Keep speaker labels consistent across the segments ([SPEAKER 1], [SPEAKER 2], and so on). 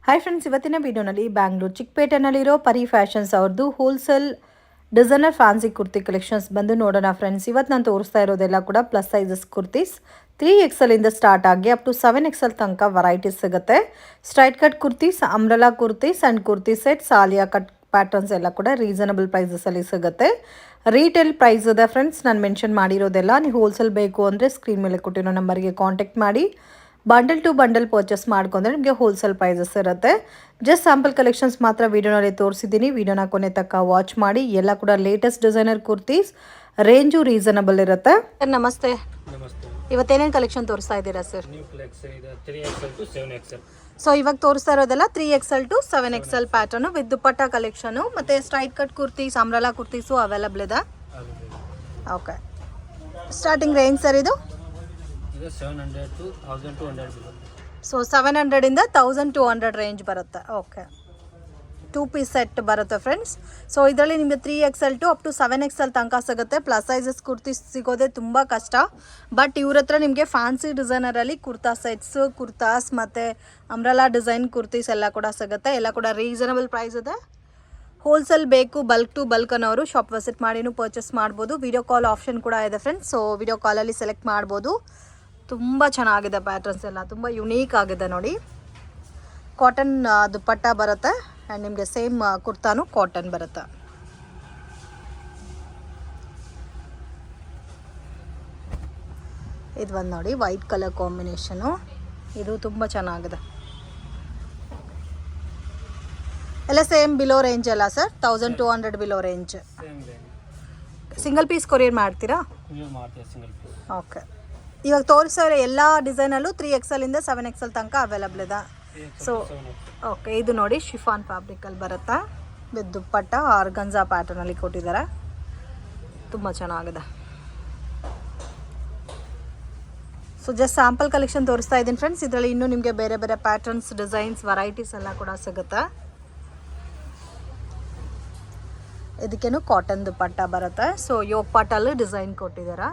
[SPEAKER 1] Hi friends, ಇವತ್ತಿನ ವಿಡಿಯೋನಲ್ಲಿ ಬ್ಯಾಂಗ್ಳೂರು ಚಿಕ್ಕಪೇಟೆನಲ್ಲಿರೋ ಪರಿ ಫ್ಯಾಷನ್ಸ್ ಅವ್ರದ್ದು wholesale designer fancy kurti collections ಬಂದು ನೋಡೋಣ ಫ್ರೆಂಡ್ಸ್. ಇವತ್ತು ನಾನು ತೋರಿಸ್ತಾ ಇರೋದೆಲ್ಲ ಕೂಡ ಪ್ಲಸ್ ಸೈಜಸ್ ಕುರ್ತೀಸ್ 3XL ಇಂದ ಸ್ಟಾರ್ಟ್ ಆಗಿ ಅಪ್ ಟು 7XL ತನಕ ವೆರೈಟೀಸ್ ಸಿಗುತ್ತೆ. Straight cut kurtis, umbrella kurtis and kurti set, ಸಾಲಿಯಾ ಕಟ್ ಪ್ಯಾಟರ್ನ್ಸ್ ಎಲ್ಲ ಕೂಡ ರೀಸನಬಲ್ ಪ್ರೈಸಸಲ್ಲಿ ಸಿಗುತ್ತೆ. ರೀಟೇಲ್ ಪ್ರೈಸ್ ಇದೆ ಫ್ರೆಂಡ್ಸ್, ನಾನು ಮೆನ್ಷನ್ ಮಾಡಿರೋದೆಲ್ಲ. ನೀವು ಹೋಲ್ಸೇಲ್ ಬೇಕು ಅಂದರೆ ಸ್ಕ್ರೀನ್ ಮೇಲೆ ಕೊಟ್ಟಿರೋ ನಂಬರ್ಗೆ ಕಾಂಟ್ಯಾಕ್ಟ್ ಮಾಡಿ ಬಂಡಲ್ ಟು ಬಂಡಲ್ ಪರ್ಚೇಸ್ ಮಾಡ್ಕೊಂಡ್ರೆ ನಿಮಗೆ ಹೋಲ್ಸೇಲ್ ಪ್ರೈಸಸ್ ಇರುತ್ತೆ. ಜಸ್ಟ್ ಸ್ಯಾಂಪಲ್ ಕಲೆಕ್ಷನ್ಸ್ ಮಾತ್ರ ವೀಡಿಯೋನಲ್ಲಿ ತೋರಿಸಿದ್ದೀನಿ. ವೀಡಿಯೋನ ಕೊನೆ ತನಕ ವಾಚ್ ಮಾಡಿ. ಎಲ್ಲ ಕೂಡ latest designer kurtis, range reasonable ಇರುತ್ತೆ. ನಮಸ್ತೆ, ಇವತ್ತೇನೇನು ಕಲೆಕ್ಷನ್ ತೋರಿಸ್ತಾ ಇದ್ದೀರಾ ಸರ್? ಸೊ ಇವಾಗ ತೋರಿಸ್ತಾ ಇರೋದೆಲ್ಲ 3XL to 7XL pattern with dupatta collection ಮತ್ತು straight cut kurtis, umbrella kurtis available ಇದೆ. ಓಕೆ, ಸ್ಟಾರ್ಟಿಂಗ್ ರೇಂಜ್ ಸರ್ ಇದು
[SPEAKER 2] 700 to 1200 below.
[SPEAKER 1] ಸೊ 700 ಇಂದ 1200 ರೇಂಜ್ ಬರುತ್ತೆ. ಓಕೆ, 2 ಪೀಸ್ ಸೆಟ್ ಬರುತ್ತೆ ಫ್ರೆಂಡ್ಸ್. ಸೊ ಇದರಲ್ಲಿ ನಿಮಗೆ 3XL to up to 7XL ತನಕ ಸಿಗುತ್ತೆ. ಪ್ಲಸ್ ಸೈಜಸ್ ಕುರ್ತಿ ಸಿಗೋದೇ ತುಂಬ ಕಷ್ಟ. ಬಟ್ ಇವ್ರ ಹತ್ರ ನಿಮಗೆ ಫ್ಯಾನ್ಸಿ ಡಿಸೈನರಲ್ಲಿ ಕುರ್ತಾ ಸೆಟ್ಸ್, ಕುರ್ತಾಸ್ ಮತ್ತು ಅಂಬ್ರೆಲಾ ಡಿಸೈನ್ ಕುರ್ತೀಸ್ ಎಲ್ಲ ಕೂಡ ಸಿಗುತ್ತೆ. ಎಲ್ಲ ಕೂಡ ರೀಸನಬಲ್ ಪ್ರೈಸ್ ಇದೆ. ಹೋಲ್ಸೇಲ್ ಬೇಕು ಬಲ್ಕ್ ಟು ಬಲ್ಕ್ ಅನ್ನೋರು ಶಾಪ್ ವಿಸಿಟ್ ಮಾಡಿನೂ ಪರ್ಚೇಸ್ ಮಾಡ್ಬೋದು. ವಿಡಿಯೋ ಕಾಲ್ ಆಪ್ಷನ್ ಕೂಡ ಇದೆ ಫ್ರೆಂಡ್ಸ್. ಸೊ ವಿಡಿಯೋ ಕಾಲಲ್ಲಿ ಸೆಲೆಕ್ಟ್ ಮಾಡ್ಬೋದು. ತುಂಬ ಚೆನ್ನಾಗಿದೆ, ಪ್ಯಾಟರ್ನ್ಸ್ ಎಲ್ಲ ತುಂಬ ಯುನೀಕ್ ಆಗಿದೆ ನೋಡಿ. ಕಾಟನ್ ದುಪ್ಪಟ್ಟ ಬರುತ್ತೆ ಆ್ಯಂಡ್ ನಿಮಗೆ ಸೇಮ್ ಕುರ್ತಾನು ಕಾಟನ್ ಬರುತ್ತೆ. ಇದು ಒಂದು ನೋಡಿ, ವೈಟ್ ಕಲರ್ ಕಾಂಬಿನೇಷನು. ಇದು ತುಂಬ ಚೆನ್ನಾಗಿದೆ. ಎಲ್ಲ ಸೇಮ್ ಬಿಲೋ ರೇಂಜ್ ಅಲ್ಲ sir? 1200 below range. Single piece courier ಮಾಡ್ತೀರಾ? ಓಕೆ, ಇವಾಗ ತೋರಿಸೋ ಎಲ್ಲ ಡಿಸೈನಲ್ಲೂ 3XL ಇಂದ 7XL ತನಕ ಅವೈಲಬಲ್ ಇದೆ. ಸೊ ಓಕೆ, ಇದು ನೋಡಿ ಶಿಫಾನ್ ಫ್ಯಾಬ್ರಿಕಲ್ಲಿ ಬರುತ್ತೆ ವಿತ್ ದುಪ್ಪಟ್ಟ ಆರ್ಗನ್ಜಾ ಪ್ಯಾಟರ್ನಲ್ಲಿ ಕೊಟ್ಟಿದ್ದಾರೆ. ತುಂಬ ಚೆನ್ನಾಗಿದೆ. ಸೊ ಜಸ್ಟ್ ಸ್ಯಾಂಪಲ್ ಕಲೆಕ್ಷನ್ ತೋರಿಸ್ತಾ ಇದ್ದೀನಿ ಫ್ರೆಂಡ್ಸ್. ಇದರಲ್ಲಿ ಇನ್ನೂ ನಿಮಗೆ ಬೇರೆ ಬೇರೆ ಪ್ಯಾಟರ್ನ್ಸ್, ಡಿಸೈನ್ಸ್, ವೆರೈಟೀಸ್ ಎಲ್ಲ ಕೂಡ ಸಿಗುತ್ತೆ. ಇದಕ್ಕೇನು ಕಾಟನ್ ದುಪ್ಪಟ್ಟ ಬರುತ್ತೆ. ಸೊ ಯೋಗ್ ಪಾಟಲ್ಲಿ ಡಿಸೈನ್ ಕೊಟ್ಟಿದ್ದಾರೆ,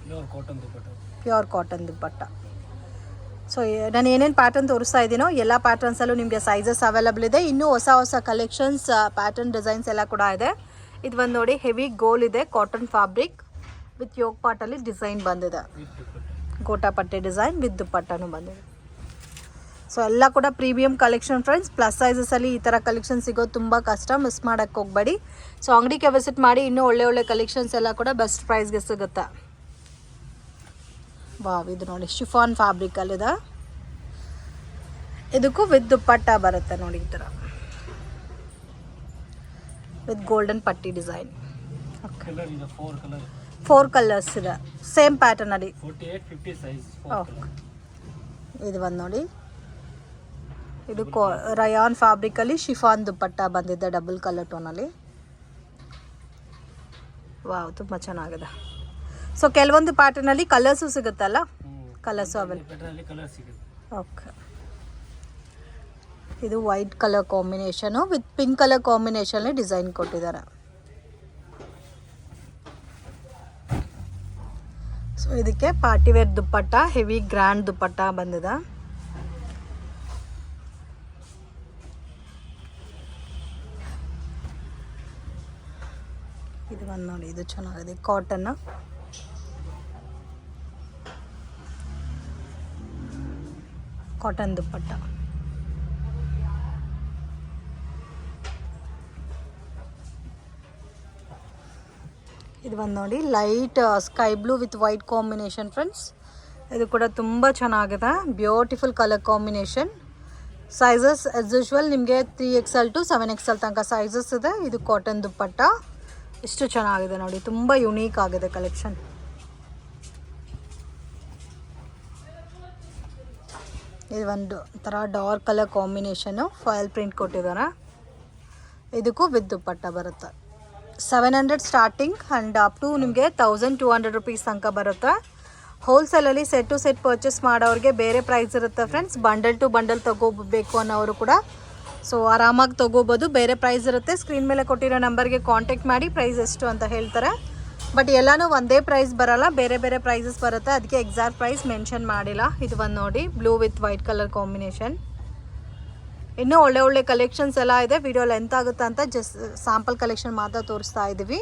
[SPEAKER 1] ಪ್ಯೂರ್ ಕಾಟನ್ ದುಪ್ಪಟ್ಟ. ಸೊ ನಾನು ಏನೇನು ಪ್ಯಾಟರ್ನ್ ತೋರಿಸ್ತಾ ಇದ್ದೀನೋ ಎಲ್ಲ ಪ್ಯಾಟರ್ನ್ಸಲ್ಲೂ ನಿಮಗೆ ಸೈಜಸ್ ಅವೈಲಬಲ್ ಇದೆ. ಇನ್ನೂ ಹೊಸ ಹೊಸ ಕಲೆಕ್ಷನ್ಸ್, ಪ್ಯಾಟರ್ನ್, ಡಿಸೈನ್ಸ್ ಎಲ್ಲ ಕೂಡ ಇದೆ. ಇದು ಒಂದು ನೋಡಿ, ಹೆವಿ ಗೋಲ್ ಇದೆ, ಕಾಟನ್ ಫ್ಯಾಬ್ರಿಕ್ ವಿತ್ ಯೋಗ್ ಪಾಟಲ್ಲಿ ಡಿಸೈನ್ ಬಂದಿದೆ. ಗೋಟಾ ಪಟ್ಟೆ ಡಿಸೈನ್ ವಿತ್ ದುಪ್ಪಟ್ಟನೂ ಬಂದಿದೆ. ಸೊ ಎಲ್ಲ ಕೂಡ ಪ್ರೀಮಿಯಂ ಕಲೆಕ್ಷನ್ ಫ್ರೆಂಡ್ಸ್. ಪ್ಲಸ್ ಸೈಜಸಲ್ಲಿ ಈ ಥರ ಕಲೆಕ್ಷನ್ ಸಿಗೋದು ತುಂಬ ಕಷ್ಟ, ಮಿಸ್ ಮಾಡೋಕ್ಕೆ ಹೋಗಬೇಡಿ. ಸೊ ಅಂಗಡಿಗೆ ವಿಸಿಟ್ ಮಾಡಿ, ಇನ್ನೂ ಒಳ್ಳೆ ಒಳ್ಳೆ ಕಲೆಕ್ಷನ್ಸ್ ಎಲ್ಲ ಕೂಡ ಬೆಸ್ಟ್ ಪ್ರೈಸ್ಗೆ ಸಿಗುತ್ತೆ. ವಾವ್, ಇದು ನೋಡಿ ಶಿಫಾನ್ ಫ್ಯಾಬ್ರಿಕಲ್ಲಿದೆ. ಇದಕ್ಕೂ ವಿತ್ ದುಪ್ಪಟ್ಟ ಬರುತ್ತೆ ನೋಡಿ, ಈ ಥರ ವಿತ್ ಗೋಲ್ಡನ್ ಪಟ್ಟಿ ಡಿಸೈನ್. ಫೋರ್ ಕಲರ್ಸ್ ಇದೆ ಸೇಮ್ ಪ್ಯಾಟರ್ನಲ್ಲಿ. ಓಕೆ, ಇದು ಒಂದು ನೋಡಿ, ಇದು ರಯಾನ್ ಫ್ಯಾಬ್ರಿಕಲ್ಲಿ ಶಿಫಾನ್ ದುಪ್ಪಟ್ಟ ಬಂದಿದೆ ಡಬಲ್ ಕಲರ್ ಟೋನಲ್ಲಿ. ವಾವ್, ತುಂಬ ಚೆನ್ನಾಗಿದೆ. ಸೊ ಕೆಲವೊಂದು ಪ್ಯಾಟರ್ನಲ್ಲಿ ಕಲರ್ಸು ಸಿಗುತ್ತಲ್ಲ, ಕಲರ್ಸು ಅವೈಲಬಲ್. ಓಕೆ, ಇದು white colour combination with pink colour ಕಾಂಬಿನೇಷನಲ್ಲಿ ಡಿಸೈನ್ ಕೊಟ್ಟಿದ್ದಾರೆ. ಸೊ ಇದಕ್ಕೆ party wear dupatta, heavy grand dupatta ಬಂದಿದೆ. ಇದು ಒಂದು ನೋಡಿ, ಇದು ಚೆನ್ನಾಗಿದೆ, ಕಾಟನ್. ಕಾಟನ್ ದುಪ್ಪಟ್ಟ. ಇದು ಒಂದು ನೋಡಿ, light sky blue with white combination friends. ಇದು ಕೂಡ ತುಂಬ ಚೆನ್ನಾಗಿದೆ, beautiful colour combination. Sizes as usual ನಿಮಗೆ 3XL to 7XL ತನಕ ಸೈಜಸ್ ಇದೆ. ಇದು ಕಾಟನ್ ದುಪ್ಪಟ್ಟ. ಎಷ್ಟು ಚೆನ್ನಾಗಿದೆ ನೋಡಿ, ತುಂಬ ಯುನೀಕ್ ಆಗಿದೆ ಕಲೆಕ್ಷನ್. ಇದು ಒಂದು ಥರ dark colour combination, foil print ಕೊಟ್ಟಿದ್ದಾರೆ. ಇದಕ್ಕೂ ವಿತ್ ದುಪ್ಪಟ್ಟ ಬರುತ್ತೆ. 700 ಸ್ಟಾರ್ಟಿಂಗ್ ಆ್ಯಂಡ್ ಅಪ್ ಟು ನಿಮಗೆ 1200 ರುಪೀಸ್ ತನಕ ಬರುತ್ತೆ. ಹೋಲ್ಸೇಲಲ್ಲಿ ಸೆಟ್ ಟು ಸೆಟ್ ಪರ್ಚೇಸ್ ಮಾಡೋರಿಗೆ ಬೇರೆ ಪ್ರೈಸ್ ಇರುತ್ತೆ ಫ್ರೆಂಡ್ಸ್. ಬಂಡಲ್ ಟು ಬಂಡಲ್ ತೊಗೋಬೇಕು ಅನ್ನೋರು ಕೂಡ ಸೊ ಆರಾಮಾಗಿ ತೊಗೋಬೋದು, ಬೇರೆ ಪ್ರೈಸ್ ಇರುತ್ತೆ. ಸ್ಕ್ರೀನ್ ಮೇಲೆ ಕೊಟ್ಟಿರೋ ನಂಬರ್ಗೆ ಕಾಂಟ್ಯಾಕ್ಟ್ ಮಾಡಿ ಪ್ರೈಸ್ ಎಷ್ಟು ಅಂತ ಹೇಳ್ತಾರೆ. ಬಟ್ ಎಲ್ಲನೂ ಒಂದೇ ಪ್ರೈಸ್ ಬರಲ್ಲ, ಬೇರೆ ಬೇರೆ ಪ್ರೈಸಸ್ ಬರುತ್ತೆ, ಅದಕ್ಕೆ ಎಕ್ಸಾಕ್ಟ್ ಪ್ರೈಸ್ ಮೆನ್ಷನ್ ಮಾಡಿಲ್ಲ. ಇದು ಒಂದು ನೋಡಿ, blue with white colour combination. ಇನ್ನೂ ಒಳ್ಳೆ ಒಳ್ಳೆ ಕಲೆಕ್ಷನ್ಸ್ ಎಲ್ಲ ಇದೆ. ವಿಡಿಯೋ ಲೆಂತ್ ಆಗುತ್ತೆ ಅಂತ ಜಸ್ಟ್ ಸ್ಯಾಂಪಲ್ ಕಲೆಕ್ಷನ್ ಮಾತ್ರ ತೋರಿಸ್ತಾ ಇದ್ದೀವಿ.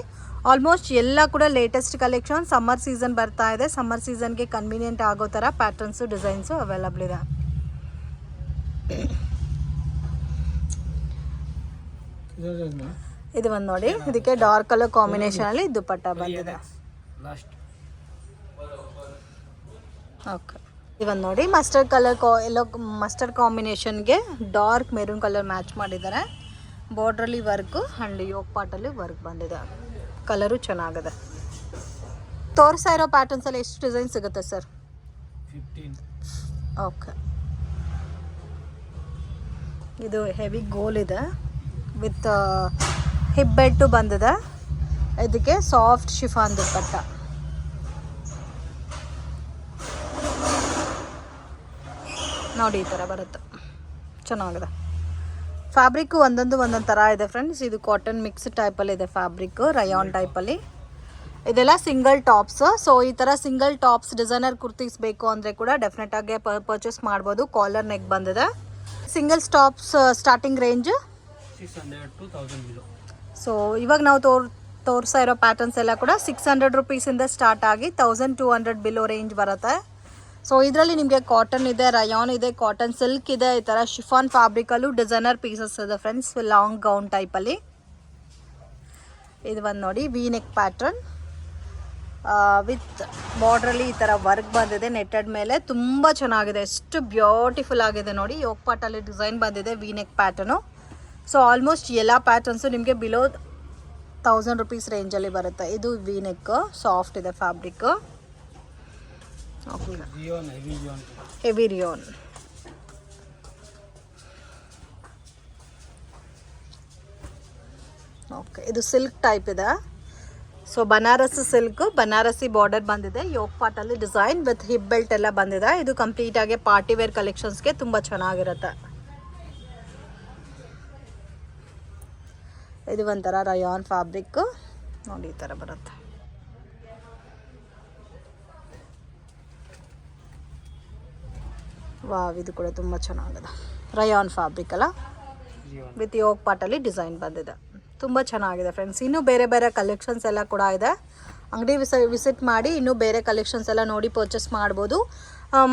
[SPEAKER 1] ಆಲ್ಮೋಸ್ಟ್ ಎಲ್ಲ ಕೂಡ ಲೇಟೆಸ್ಟ್ ಕಲೆಕ್ಷನ್. ಸಮ್ಮರ್ ಸೀಸನ್ ಬರ್ತಾ ಇದೆ. ಸಮ್ಮರ್ ಸೀಸನ್ಗೆ ಕನ್ವೀನಿಯೆಂಟ್ ಆಗೋ ಥರ ಪ್ಯಾಟರ್ನ್ಸು ಡಿಸೈನ್ಸು ಅವೈಲಬಲ್ ಇದೆ. ಇದು ಒಂದು ನೋಡಿ, ಇದಕ್ಕೆ ಡಾರ್ಕ್ ಕಲರ್ ಕಾಂಬಿನೇಷನಲ್ಲಿ ದುಪಟ್ಟ ಬಂದಿದೆ. ಓಕೆ, ಇವನ್ ನೋಡಿ ಮಸ್ಟರ್ಡ್ ಕಲರ್ ಎಲ್ಲೋ ಮಸ್ಟರ್ಡ್ ಕಾಂಬಿನೇಷನ್ಗೆ ಡಾರ್ಕ್ ಮೆರೂನ್ ಕಲರ್ ಮ್ಯಾಚ್ ಮಾಡಿದ್ದಾರೆ. ಬಾರ್ಡ್ರಲ್ಲಿ ವರ್ಕ್ ಆ್ಯಂಡ್ ಯೋಗ್ ಪಾರ್ಟಲ್ಲಿ ವರ್ಕ್ ಬಂದಿದೆ. ಕಲರು ಚೆನ್ನಾಗಿದೆ. ತೋರಿಸ್ತಾ ಇರೋ ಪ್ಯಾಟರ್ನ್ಸಲ್ಲಿ ಎಷ್ಟು ಡಿಸೈನ್ ಸಿಗುತ್ತೆ ಸರ್?
[SPEAKER 2] 15.
[SPEAKER 1] ಓಕೆ, ಇದು ಹೆವಿ ಗೋಲ್ ಇದೆ ವಿತ್ ಹಿಪ್ ಬೆಲ್ಟು ಬಂದಿದೆ. ಇದಕ್ಕೆ ಸಾಫ್ಟ್ ಶಿಫಾನ್ ದುಪ್ಪಟ್ಟ. ನೋಡಿ ಈ ಥರ ಬರುತ್ತೆ, ಚೆನ್ನಾಗಿದೆ. ಫ್ಯಾಬ್ರಿಕ್ಕು ಒಂದೊಂದು ಥರ ಇದೆ ಫ್ರೆಂಡ್ಸ್. ಇದು ಕಾಟನ್ ಮಿಕ್ಸ್ ಟೈಪಲ್ಲಿ ಇದೆ ಫ್ಯಾಬ್ರಿಕ್ಕು, ರಯಾನ್ ಟೈಪಲ್ಲಿ. ಇದೆಲ್ಲ ಸಿಂಗಲ್ ಟಾಪ್ಸ್. ಸೊ ಈ ಥರ ಸಿಂಗಲ್ ಟಾಪ್ಸ್ ಡಿಸೈನರ್ ಕುರ್ತೀಸ್ ಬೇಕು ಅಂದರೆ ಕೂಡ ಡೆಫಿನೆಟಾಗಿ ಪರ್ಚೇಸ್ ಮಾಡ್ಬೋದು. ಕಾಲರ್ ನೆಕ್ ಬಂದಿದೆ. Singles tops starting range
[SPEAKER 2] 600 to 1000 below.
[SPEAKER 1] So ಇವಾಗ ನಾವು ತೋರಿಸ್ತಾ ಇರೋ ಪ್ಯಾಟರ್ನ್ಸ್ ಎಲ್ಲ ಕೂಡ 600 ರುಪೀಸಿಂದ ಸ್ಟಾರ್ಟ್ ಆಗಿ 1200 ಬಿಲೋ ರೇಂಜ್ ಬರುತ್ತೆ. ಸೊ ಇದರಲ್ಲಿ ನಿಮಗೆ ಕಾಟನ್ ಇದೆ, ರಯಾನ್ ಇದೆ, ಕಾಟನ್ ಸಿಲ್ಕ್ ಇದೆ, ಈ ಥರ ಶಿಫಾನ್ ಫ್ಯಾಬ್ರಿಕಲ್ಲೂ ಡಿಸೈನರ್ ಪೀಸಸ್ ಇದೆ ಫ್ರೆಂಡ್ಸ್, ಲಾಂಗ್ ಗೌನ್ ಟೈಪಲ್ಲಿ. ಇದು ಒಂದು ನೋಡಿ ವಿ ನೆಕ್ ಪ್ಯಾಟರ್ನ್ ವಿತ್ ಬಾರ್ಡ್ರಲ್ಲಿ ಈ ಥರ ವರ್ಕ್ ಬಂದಿದೆ ನೆಟ್ಟೆಡ್ ಮೇಲೆ. ತುಂಬ ಚೆನ್ನಾಗಿದೆ, ಎಷ್ಟು ಬ್ಯೂಟಿಫುಲ್ ಆಗಿದೆ ನೋಡಿ. ಯೋಗ್ ಪಾಟಲ್ಲಿ ಡಿಸೈನ್ ಬಂದಿದೆ V neck pattern. So almost ಎಲ್ಲ ಪ್ಯಾಟರ್ನ್ಸು ನಿಮಗೆ ಬಿಲೋ 1000 ರುಪೀಸ್ ರೇಂಜಲ್ಲಿ ಬರುತ್ತೆ. ಇದು ವಿ ನೆಕ್, ಸಾಫ್ಟ್ ಇದೆ ಫ್ಯಾಬ್ರಿಕ್. Heavy rayon. ಓಕೆ, ಇದು ಸಿಲ್ಕ್ ಟೈಪ್ ಇದೆ. So Banaras silk, Banarasi border ಬಂದಿದೆ. ಯೋಗ್ ಪಾಟಲ್ಲಿ ಡಿಸೈನ್ ವಿತ್ ಹಿಪ್ ಬೆಲ್ಟ್ ಎಲ್ಲ ಬಂದಿದೆ. ಇದು ಕಂಪ್ಲೀಟಾಗಿ ಪಾರ್ಟಿ ವೇರ್ ಕಲೆಕ್ಷನ್ಸ್ಗೆ ತುಂಬ ಚೆನ್ನಾಗಿರುತ್ತೆ. ಇದು ಒಂಥರ ರಯಾನ್ ಫ್ಯಾಬ್ರಿಕ್ ನೋಡಿ, ಈ ಥರ ಬರುತ್ತೆ. ವಾವ್, ಇದು ಕೂಡ ತುಂಬ ಚೆನ್ನಾಗಿದೆ. ರಯಾನ್ ಫ್ಯಾಬ್ರಿಕ್ ಅಲ್ಲ, ವಿತ್ ಯೋಗ್ ಪಾಟಲ್ಲಿ ಡಿಸೈನ್ ಬಂದಿದೆ. ತುಂಬ ಚೆನ್ನಾಗಿದೆ ಫ್ರೆಂಡ್ಸ್. ಇನ್ನೂ ಬೇರೆ ಬೇರೆ ಕಲೆಕ್ಷನ್ಸ್ ಎಲ್ಲ ಕೂಡ ಇದೆ. ಅಂಗಡಿ ವಿಸಿಟ್ ಮಾಡಿ ಇನ್ನೂ ಬೇರೆ ಕಲೆಕ್ಷನ್ಸ್ ಎಲ್ಲ ನೋಡಿ ಪರ್ಚೇಸ್ ಮಾಡ್ಬೋದು.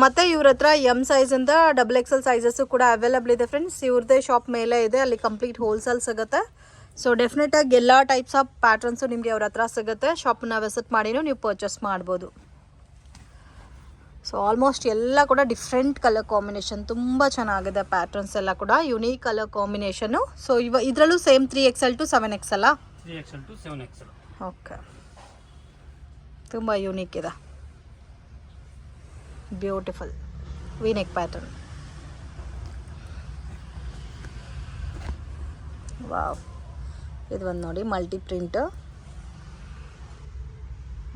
[SPEAKER 1] ಮತ್ತು ಇವ್ರ ಹತ್ರ ಎಮ್ ಸೈಜಿಂದ XXL ಸೈಜಸ್ಸು ಕೂಡ ಅವೈಲಬಲ್ ಇದೆ ಫ್ರೆಂಡ್ಸ್. ಇವ್ರದ್ದೇ ಶಾಪ್ ಮೇಲೆ ಇದೆ, ಅಲ್ಲಿ ಕಂಪ್ಲೀಟ್ ಹೋಲ್ಸೇಲ್ ಸಿಗುತ್ತೆ. ಸೊ ಡೆಫಿನೆಟಾಗಿ ಎಲ್ಲ ಟೈಪ್ಸ್ ಆಫ್ ಪ್ಯಾಟರ್ನ್ಸು ನಿಮಗೆ ಅವ್ರ ಹತ್ರ ಸಿಗುತ್ತೆ. ಶಾಪನ್ನ ವಿಸಿಟ್ ಮಾಡಿನೂ ನೀವು ಪರ್ಚೇಸ್ ಮಾಡ್ಬೋದು. ಸೊ ಆಲ್ಮೋಸ್ಟ್ ಎಲ್ಲ ಕೂಡ ಡಿಫ್ರೆಂಟ್ ಕಲರ್ ಕಾಂಬಿನೇಷನ್, ತುಂಬ ಚೆನ್ನಾಗಿದೆ. ಪ್ಯಾಟರ್ನ್ಸ್ ಎಲ್ಲ ಕೂಡ ಯುನೀಕ್ ಕಲರ್ ಕಾಂಬಿನೇಷನ್ನು. ಸೊ ಇದರಲ್ಲೂ same 3XL to 7XL.
[SPEAKER 2] 3XL to 7XL.
[SPEAKER 1] Okay, ತುಂಬ ಯೂನಿಕ್ ಇದೆ. Beautiful V neck pattern. Wow, ಇದು ಒಂದು ನೋಡಿ ಮಲ್ಟಿ ಪ್ರಿಂಟ್.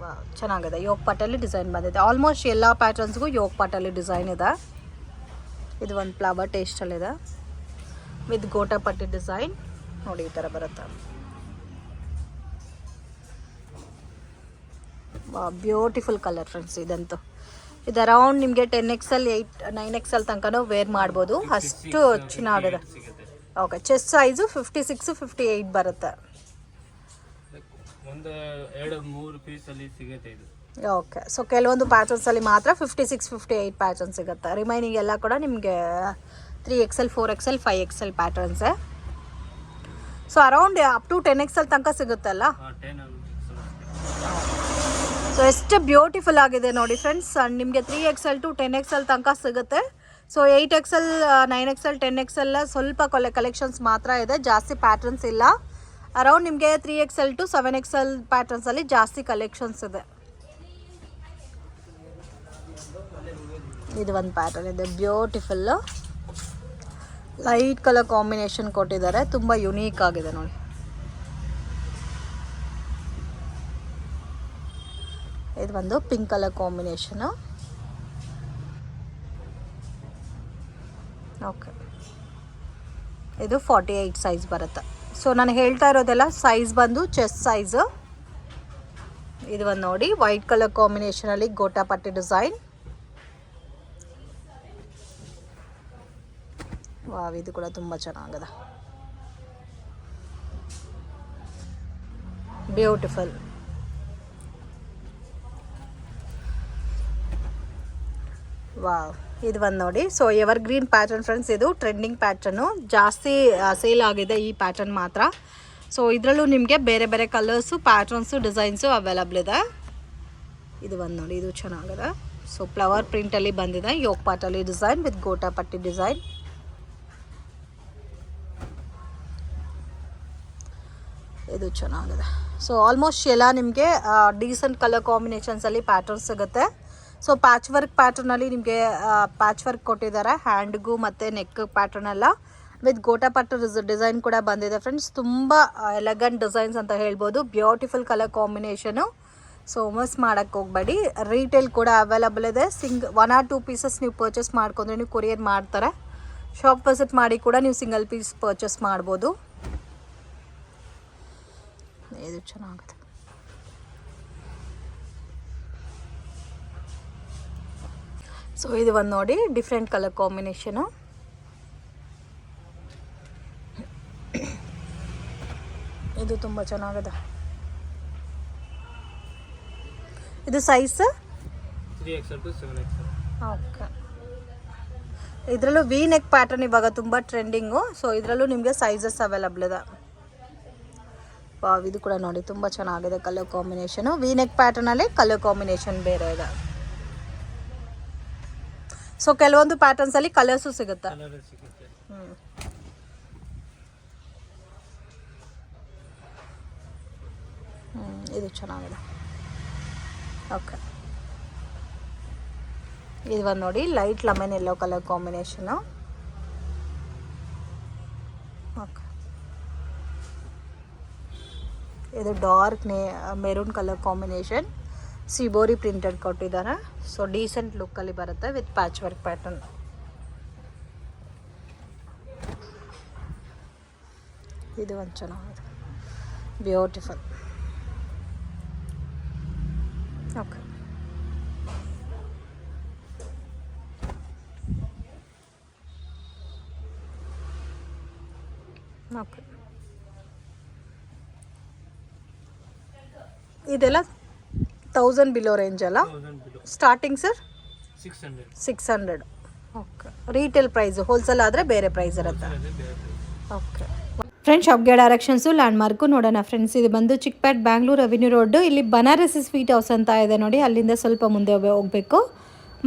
[SPEAKER 1] ವಾವ್, ಚೆನ್ನಾಗಿದೆ. ಯೋಗ್ ಪಾಟಲ್ಲಿ ಡಿಸೈನ್ ಬಂದಿದೆ. ಆಲ್ಮೋಸ್ಟ್ ಎಲ್ಲ ಪ್ಯಾಟರ್ನ್ಸ್ಗೂ ಯೋಗ್ ಪಾಟಲ್ಲಿ ಡಿಸೈನ್ ಇದೆ. ಇದು ಒಂದು ಫ್ಲವರ್ ಟೇಸ್ಟಲ್ಲಿದೆ ವಿತ್ ಗೋಟಪಟ್ಟಿ ಡಿಸೈನ್ ನೋಡಿ, ಈ ಥರ ಬರುತ್ತೆ. ಬ್ಯೂಟಿಫುಲ್ ಕಲರ್ ಫ್ರೆಂಡ್ಸ್ ಇದಂತೂ. ಇದು ಅರೌಂಡ್ ನಿಮಗೆ 10XL 9XL ತನಕನೂ ವೇರ್ ಮಾಡ್ಬೋದು, ಅಷ್ಟು ಚೆನ್ನಾಗಿದೆ. ಓಕೆ, ಚೆಸ್ಟ್ ಸೈಜು 56 58 ಬರುತ್ತೆ.
[SPEAKER 2] ಒಂದು 2-3 ಪೀಸಲ್ಲಿ ಸಿಗುತ್ತೆ ಇದು.
[SPEAKER 1] ಓಕೆ, ಸೊ ಕೆಲವೊಂದು ಪ್ಯಾಟರ್ನ್ಸಲ್ಲಿ ಮಾತ್ರ 56 58 ಪ್ಯಾಟರ್ನ್ ಸಿಗುತ್ತೆ. ರಿಮೈನಿಂಗ್ ಎಲ್ಲ ಕೂಡ ನಿಮಗೆ 3XL 4XL 5XL ಪ್ಯಾಟರ್ನ್ಸೇ. So around up to 10XL ತನಕ ಸಿಗುತ್ತಲ್ಲ. ಸೊ ಎಷ್ಟು ಬ್ಯೂಟಿಫುಲ್ ಆಗಿದೆ ನೋಡಿ ಫ್ರೆಂಡ್ಸ್. ನಿಮಗೆ 3XL to 10XL ತನಕ ಸಿಗುತ್ತೆ. ಸೊ 8XL 9XL 10XL ಸ್ವಲ್ಪ ಕಲೆಕ್ಷನ್ಸ್ ಮಾತ್ರ ಇದೆ, ಜಾಸ್ತಿ ಪ್ಯಾಟರ್ನ್ಸ್ ಇಲ್ಲ. ಅರೌಂಡ್ ನಿಮಗೆ 3XL to 7XL ಪ್ಯಾಟರ್ನ್ಸಲ್ಲಿ ಜಾಸ್ತಿ ಕಲೆಕ್ಷನ್ಸ್ ಇದೆ. ಇದು ಒಂದು ಪ್ಯಾಟರ್ನ್ ಇದೆ, ಬ್ಯೂಟಿಫುಲ್ಲು ಲೈಟ್ ಕಲರ್ ಕಾಂಬಿನೇಷನ್ ಕೊಟ್ಟಿದ್ದಾರೆ, ತುಂಬ ಯುನೀಕ್ ಆಗಿದೆ ನೋಡಿ. ಇದು ಒಂದು ಪಿಂಕ್ ಕಲರ್ ಕಾಂಬಿನೇಷನು. ಓಕೆ, ಇದು 48 ಸೈಜ್ ಬರುತ್ತೆ. ಸೊ ನಾನು ಹೇಳ್ತಾ ಇರೋದೆಲ್ಲ ಸೈಜ್ ಬಂದು ಚೆಸ್ಟ್ ಸೈಜು. ಇದು ಒಂದು ನೋಡಿ white colour ಕಾಂಬಿನೇಷನಲ್ಲಿ gota patti design. Wow, ಇದು ಕೂಡ ತುಂಬ ಚೆನ್ನಾಗಿದೆ, ಬ್ಯೂಟಿಫುಲ್. ವಾವ್, ಇದು ಒಂದು ನೋಡಿ. So ever green pattern friends, ಇದು ಟ್ರೆಂಡಿಂಗ್ ಪ್ಯಾಟರ್ನು, ಜಾಸ್ತಿ ಸೇಲ್ ಆಗಿದೆ ಈ ಪ್ಯಾಟರ್ನ್ ಮಾತ್ರ. ಸೊ ಇದರಲ್ಲೂ ನಿಮಗೆ ಬೇರೆ ಬೇರೆ ಕಲರ್ಸು, ಪ್ಯಾಟರ್ನ್ಸು, ಡಿಸೈನ್ಸು ಅವೈಲಬಲ್ ಇದೆ. ಇದು ಒಂದು ನೋಡಿ, ಇದು ಚೆನ್ನಾಗಿದೆ. ಸೊ ಫ್ಲವರ್ ಪ್ರಿಂಟಲ್ಲಿ ಬಂದಿದೆ, ಯೋಗ್ ಪಾಟಲ್ಲಿ ಡಿಸೈನ್ ವಿತ್ ಗೋಟಾ ಪಟ್ಟಿ ಡಿಸೈನ್. ಇದು ಚೆನ್ನಾಗಿದೆ. ಸೊ ಆಲ್ಮೋಸ್ಟ್ ಎಲ್ಲ ನಿಮಗೆ ಡೀಸೆಂಟ್ ಕಲರ್ ಕಾಂಬಿನೇಷನ್ಸಲ್ಲಿ ಪ್ಯಾಟರ್ನ್ ಸಿಗುತ್ತೆ. ಸೊ ಪ್ಯಾಚ್ ವರ್ಕ್ ಪ್ಯಾಟರ್ನಲ್ಲಿ ನಿಮಗೆ ಪ್ಯಾಚ್ ವರ್ಕ್ ಕೊಟ್ಟಿದ್ದಾರೆ, ಹ್ಯಾಂಡ್ಗೂ ಮತ್ತು ನೆಕ್ ಪ್ಯಾಟರ್ನ್ ಎಲ್ಲ ವಿತ್ ಗೋಟಾಪಟ್ಟು ಡಿಸೈನ್ ಕೂಡ ಬಂದಿದೆ ಫ್ರೆಂಡ್ಸ್. ತುಂಬ ಎಲೆಗಂಟ್ ಡಿಸೈನ್ಸ್ ಅಂತ ಹೇಳ್ಬೋದು, beautiful colour combination. So miss ಮಾಡೋಕ್ಕೆ ಹೋಗಬೇಡಿ. ರೀಟೇಲ್ ಕೂಡ ಅವೈಲಬಲ್ ಇದೆ. 1 or 2 ಪೀಸಸ್ ನೀವು ಪರ್ಚೇಸ್ ಮಾಡ್ಕೊಂಡ್ರೆ ನೀವು ಕೊರಿಯರ್ ಮಾಡ್ತಾರೆ. ಶಾಪ್ ವಿಸಿಟ್ ಮಾಡಿ ಕೂಡ ನೀವು ಸಿಂಗಲ್ ಪೀಸ್ ಪರ್ಚೇಸ್ ಮಾಡ್ಬೋದು. ಇದು ಚೆನ್ನಾಗಿದೆ. ಸೊ ಇದು ಒಂದು ನೋಡಿ, ಡಿಫ್ರೆಂಟ್ ಕಲರ್ ಕಾಂಬಿನೇಷನು. ಇದು ತುಂಬ ಚೆನ್ನಾಗಿದೆ. ಇದು size
[SPEAKER 2] 3XL to 7XL.
[SPEAKER 1] Okay. ಇದರಲ್ಲೂ ವಿ ನೆಕ್ ಪ್ಯಾಟರ್ನ್ ಇವಾಗ ತುಂಬ ಟ್ರೆಂಡಿಂಗು. ಸೊ ಇದರಲ್ಲೂ ನಿಮಗೆ ಸೈಜಸ್ ಅವೈಲಬಲ್ ಇದೆ. ವಾವ್, ಇದು ಕೂಡ ನೋಡಿ ತುಂಬ ಚೆನ್ನಾಗಿದೆ ಕಲರ್ ಕಾಂಬಿನೇಷನು. ವಿ ನೆಕ್ ಪ್ಯಾಟರ್ನಲ್ಲಿ ಕಲರ್ ಕಾಂಬಿನೇಷನ್ ಬೇರೆ ಇದೆ. ಸೊ ಕೆಲವೊಂದು ಪ್ಯಾಟರ್ನ್ಸಲ್ಲಿ ಕಲರ್ಸು ಸಿಗುತ್ತೆ. ಇದು ಚೆನ್ನಾಗಿದೆ. ಓಕೆ, ಇದು ಒಂದು ನೋಡಿ, light lemon yellow colour combination. Okay, ಇದು dark maroon colour combination, shibori printed ಕೊಟ್ಟಿದ್ದಾರೆ. ಸೊ ಡೀಸೆಂಟ್ ಲುಕ್ಕಲ್ಲಿ ಬರುತ್ತೆ ವಿತ್ ಪ್ಯಾಚ್ ವರ್ಕ್ ಪ್ಯಾಟರ್ನ್. ಇದು ಒಂದು ಚೆನ್ನಾಗಿದೆ, ಬ್ಯೂಟಿಫುಲ್. ಓಕೆ, ಓಕೆ, ಇದೆಲ್ಲ 1000 ಬಿಲೋ ರೇಂಜ್ ಅಲ್ಲ? Starting sir 600. Okay, retail price, wholesale ಆದರೆ ಬೇರೆ ಪ್ರೈಸ್ ಇರುತ್ತೆ. ಓಕೆ ಫ್ರೆಂಡ್ಸ್, ಶಾಪ್ಗೆ ಡೈರೆಕ್ಷನ್ಸು ಲ್ಯಾಂಡ್ಮಾರ್ಕು ನೋಡೋಣ ಫ್ರೆಂಡ್ಸ್. ಇದು ಬಂದು ಚಿಕ್ಕಪೇಟ್, ಬ್ಯಾಂಗ್ಳೂರು ರೆವಿನ್ಯೂ ರೋಡು. ಇಲ್ಲಿ ಬನಾರಸಿ ಸ್ವೀಟ್ ಹೌಸ್ ಅಂತ ಇದೆ ನೋಡಿ, ಅಲ್ಲಿಂದ ಸ್ವಲ್ಪ ಮುಂದೆ ಹೋಗಬೇಕು.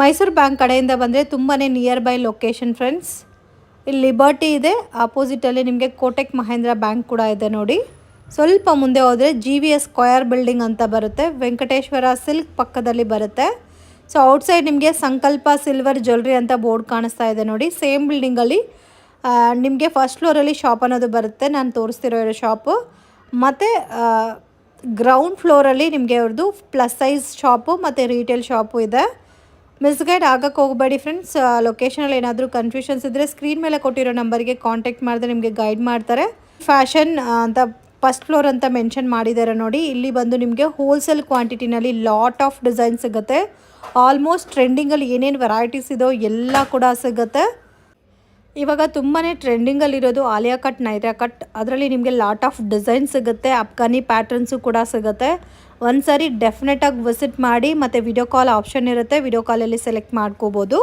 [SPEAKER 1] ಮೈಸೂರು ಬ್ಯಾಂಕ್ ಕಡೆಯಿಂದ ಬಂದರೆ ತುಂಬಾ ನಿಯರ್ ಬೈ ಲೊಕೇಶನ್ ಫ್ರೆಂಡ್ಸ್. ಇಲ್ಲಿ ಲಿಬರ್ಟಿ ಇದೆ, ಆಪೋಸಿಟಲ್ಲಿ ನಿಮಗೆ ಕೋಟೆಕ್ ಮಹೇಂದ್ರ ಬ್ಯಾಂಕ್ ಕೂಡ ಇದೆ ನೋಡಿ. ಸ್ವಲ್ಪ ಮುಂದೆ ಹೋದರೆ GVS ಸ್ಕ್ವೇರ್ ಬಿಲ್ಡಿಂಗ್ ಅಂತ ಬರುತ್ತೆ, ವೆಂಕಟೇಶ್ವರ ಸಿಲ್ಕ್ ಪಕ್ಕದಲ್ಲಿ ಬರುತ್ತೆ. ಸೊ ಔಟ್ಸೈಡ್ ನಿಮಗೆ ಸಂಕಲ್ಪ ಸಿಲ್ವರ್ ಜ್ಯುವೆಲ್ರಿ ಅಂತ ಬೋರ್ಡ್ ಕಾಣಿಸ್ತಾ ಇದೆ ನೋಡಿ. ಸೇಮ್ ಬಿಲ್ಡಿಂಗಲ್ಲಿ ನಿಮಗೆ ಫಸ್ಟ್ ಫ್ಲೋರಲ್ಲಿ ಶಾಪ್ ಅನ್ನೋದು ಬರುತ್ತೆ, ನಾನು ತೋರಿಸ್ತಿರೋ ಶಾಪು. ಮತ್ತು ಗ್ರೌಂಡ್ ಫ್ಲೋರಲ್ಲಿ ನಿಮಗೆ ಅವ್ರದ್ದು ಪ್ಲಸ್ ಸೈಜ್ ಶಾಪು ಮತ್ತು ರೀಟೇಲ್ ಶಾಪು ಇದೆ. ಮಿಸ್ಗೈಡ್ ಆಗಕ್ಕೆ ಹೋಗಬೇಡಿ ಫ್ರೆಂಡ್ಸ್. ಲೊಕೇಶನಲ್ಲಿ ಏನಾದರೂ ಕನ್ಫ್ಯೂಷನ್ಸ್ ಇದ್ದರೆ ಸ್ಕ್ರೀನ್ ಮೇಲೆ ಕೊಟ್ಟಿರೋ ನಂಬರಿಗೆ ಕಾಂಟ್ಯಾಕ್ಟ್ ಮಾಡಿದ್ರೆ ನಿಮಗೆ ಗೈಡ್ ಮಾಡ್ತಾರೆ. ಫ್ಯಾಷನ್ ಅಂತ ಫಸ್ಟ್ ಫ್ಲೋರ್ ಅಂತ ಮೆನ್ಷನ್ ಮಾಡಿದ್ದಾರೆ ನೋಡಿ. ಇಲ್ಲಿ ಬಂದು ನಿಮಗೆ ಹೋಲ್ಸೇಲ್ ಕ್ವಾಂಟಿಟಿನಲ್ಲಿ ಲಾಟ್ ಆಫ್ ಡಿಸೈನ್ ಸಿಗುತ್ತೆ. ಆಲ್ಮೋಸ್ಟ್ ಟ್ರೆಂಡಿಂಗಲ್ಲಿ ಏನೇನು ವೆರೈಟೀಸ್ ಇದೋ ಎಲ್ಲ ಕೂಡ ಸಿಗುತ್ತೆ. ಇವಾಗ ತುಂಬಾ ಟ್ರೆಂಡಿಂಗಲ್ಲಿರೋದು ಆಲಿಯಾ ಕಟ್, ನೈರಾ ಕಟ್. ಅದರಲ್ಲಿ ನಿಮಗೆ ಲಾಟ್ ಆಫ್ ಡಿಸೈನ್ ಸಿಗುತ್ತೆ, ಅಫ್ಘಾನಿ ಪ್ಯಾಟರ್ನ್ಸು ಕೂಡ ಸಿಗುತ್ತೆ. ಒಂದು ಸಾರಿ ಡೆಫಿನೆಟಾಗಿ ವಿಸಿಟ್ ಮಾಡಿ. ಮತ್ತು ವಿಡಿಯೋ ಕಾಲ್ ಆಪ್ಷನ್ ಇರುತ್ತೆ, ವಿಡಿಯೋ ಕಾಲಲ್ಲಿ ಸೆಲೆಕ್ಟ್ ಮಾಡ್ಕೋಬೋದು.